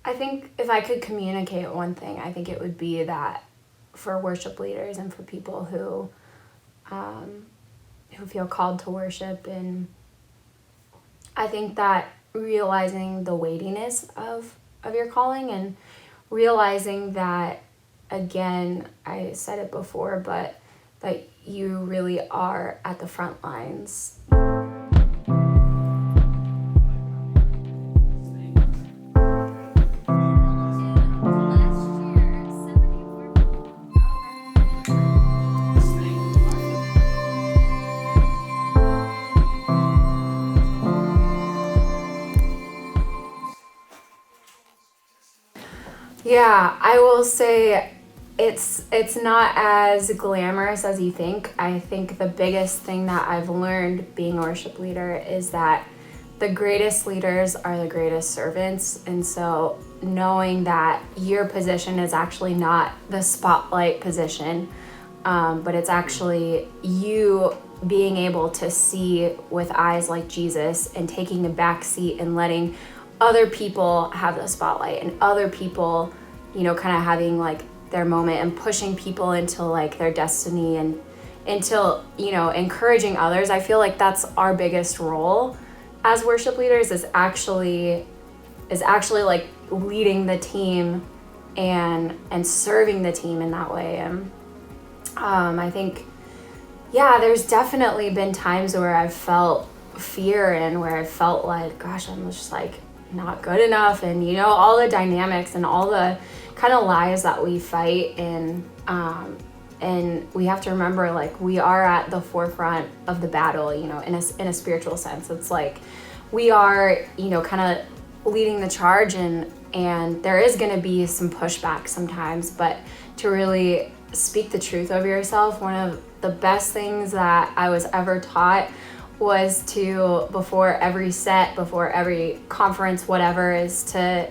I think if I could communicate one thing, I think it would be that for worship leaders and for people who feel called to worship, and I think that realizing the weightiness of your calling and realizing that, again, I said it before, but that you really are at the front lines. Yeah, I will say it's not as glamorous as you think. I think the biggest thing that I've learned being a worship leader is that the greatest leaders are the greatest servants. And so knowing that your position is actually not the spotlight position, but it's actually you being able to see with eyes like Jesus and taking a back seat and letting other people have the spotlight and other people, kind of having like their moment and pushing people into like their destiny and until, encouraging others. I feel like that's our biggest role as worship leaders is actually like leading the team and serving the team in that way. And I think, there's definitely been times where I've felt fear and where I felt like, gosh, I'm just like not good enough, and all the dynamics and all the kind of lies that we fight, and we have to remember, like, we are at the forefront of the battle, in a spiritual sense. It's like we are, kind of leading the charge, and there is going to be some pushback sometimes, but to really speak the truth over yourself. One of the best things that I was ever taught was to, before every set, before every conference, whatever, is to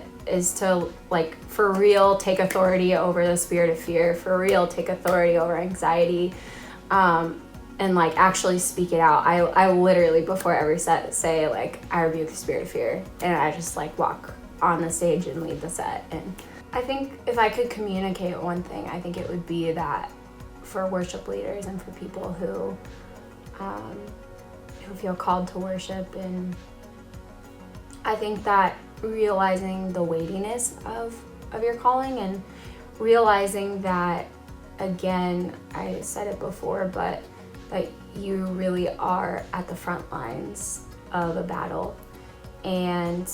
like for real take authority over the spirit of fear, for real take authority over anxiety, and like actually speak it out. I literally before every set say like, I rebuke the spirit of fear, and I just like walk on the stage and lead the set. And I think if I could communicate one thing, I think it would be that for worship leaders and for people who feel called to worship, and I think that realizing the weightiness of your calling and realizing that, again, I said it before, but that you really are at the front lines of a battle, and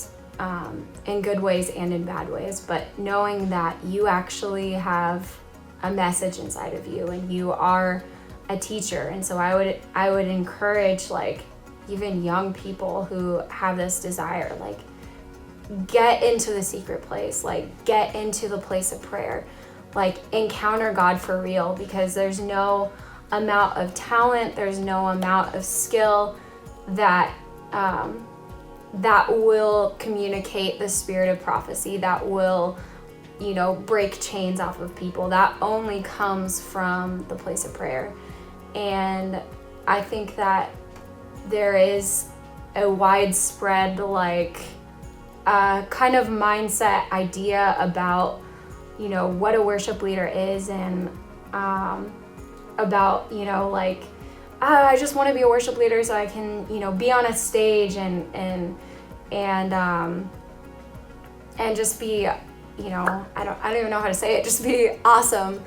in good ways and in bad ways, but knowing that you actually have a message inside of you and you are a teacher. And so I would encourage, like, even young people who have this desire, like, get into the secret place, like get into the place of prayer, like encounter God for real, because there's no amount of talent, there's no amount of skill that that will communicate the spirit of prophecy, that will break chains off of people. That only comes from the place of prayer. And I think that there is a widespread like kind of mindset idea about what a worship leader is, and about like I just want to be a worship leader so I can be on a stage and just be I don't even know how to say it, just be awesome.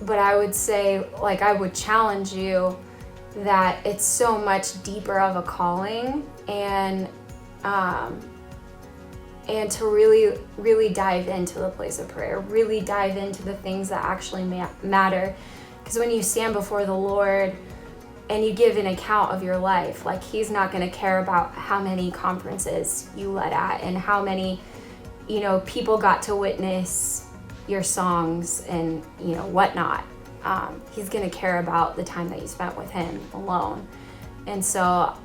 But I would say, like, I would challenge you that it's so much deeper of a calling, and to really, really dive into the place of prayer, really dive into the things that actually matter. Because when you stand before the Lord and you give an account of your life, like, He's not going to care about how many conferences you led at and how many, people got to witness your songs and, whatnot. He's going to care about the time that you spent with Him alone. And so,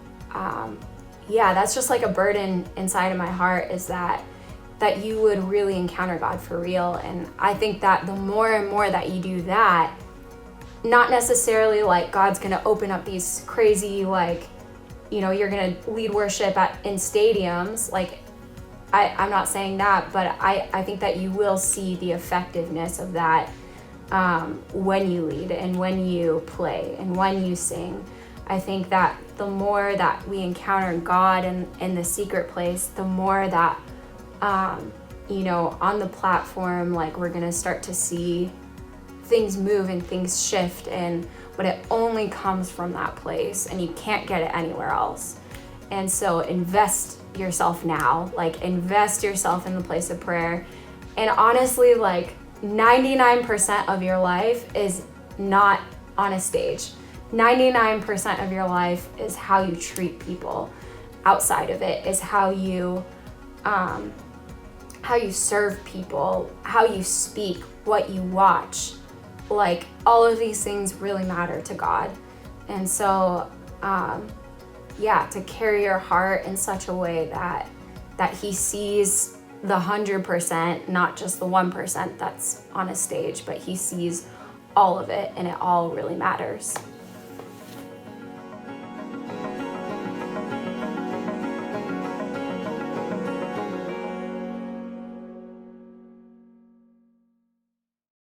that's just like a burden inside of my heart, is that you would really encounter God for real. And I think that the more and more that you do that, not necessarily like God's going to open up these crazy, like, you're going to lead worship in stadiums. Like, I'm not saying that, but I think that you will see the effectiveness of that when you lead and when you play and when you sing. I think that the more that we encounter God in the secret place, the more that, on the platform, like, we're gonna start to see things move and things shift, but it only comes from that place, and you can't get it anywhere else. And so invest yourself now, like, invest yourself in the place of prayer. And honestly, like, 99% of your life is not on a stage. 99% of your life is how you treat people. Outside of it is how you serve people, how you speak, what you watch. Like, all of these things really matter to God. And so, to carry your heart in such a way that he sees the 100%, not just the 1% that's on a stage, but he sees all of it, and it all really matters.